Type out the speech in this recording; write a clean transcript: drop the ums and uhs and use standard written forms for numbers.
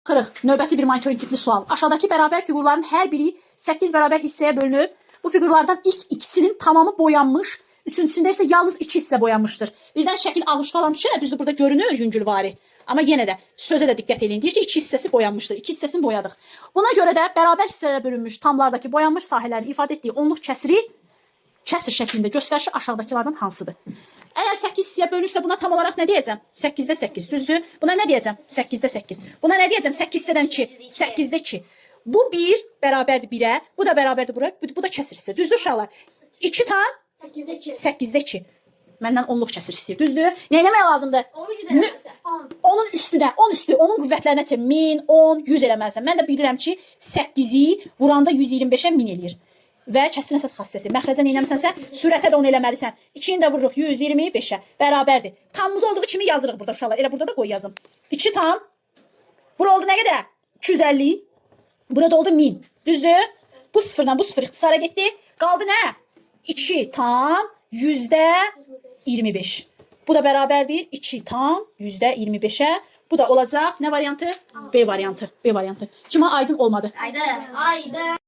40. Növbəti bir monitoring tipli sual. Aşağıdakı bərabər fiqurların hər biri 8 bərabər hissəyə bölünüb. Bu fiqurlardan ilk ikisinin tamamı boyanmış. Üçüncüsündə isə yalnız 2 hissə boyanmışdır. Birdən şəkil ağış falan düşür. Düzdür, burada görünür yüngülvari. Amma yenə də sözə də diqqət edin. Deyir ki, 2 hissəsi boyanmışdır. 2 hissəsini boyadıq. Buna görə də bərabər hissələrə bölünmüş tamlardakı boyanmış sahələrin ifadə etdiyi onluq kəsiri kəsr şəklində göstərişi aşağıdakılardan hansıdır? Əgər 8 hissəyə bölünürsə buna tam olaraq nə deyəcəm? 8-də 8, düzdür? Buna nə deyəcəm? 8-də 8. Buna nə deyəcəm? 8 hissədən 2, 8-də 2. Bu 1 bərabərdir 1-ə, bu da bərabərdir bura, bu da kəsr hissə. Düzdür uşaqlar? 2 tam 8'de 2. 8-də 2. Məndən onluq kəsir istəyir, düzdür? Nə eləmək lazımdır? Onu güzel eləməsə. Onun üstünə, 10 üstü, onun qüvvətlərinə çək 1000, 10, 100 eləməlisən. Mən də bilirəm ki, 8-i vuranda 125-ə 1000 eləyir. Və kəsrin əsas xassəsi. Məxrəcə nə eləmisənsə, sürətə də onu eləməlisən. 2-ni də vururuq 125-ə. Bərabərdir. Tamımız olduğu kimi yazırıq burada uşaqlar. Elə burada da qoy yazım. 2 tam. Bura oldu nə qədər? 250. Burada oldu 1000. Düzdür? Bu sıfırdan bu sıfır ixtisara getdi. Qaldı nə? 2 tam %25. Bu da bərabərdir 2 tam %25'ə. Bu da olacaq nə variantı? B variantı. B variantı. Kimə aydın olmadı? Haydi. Haydi.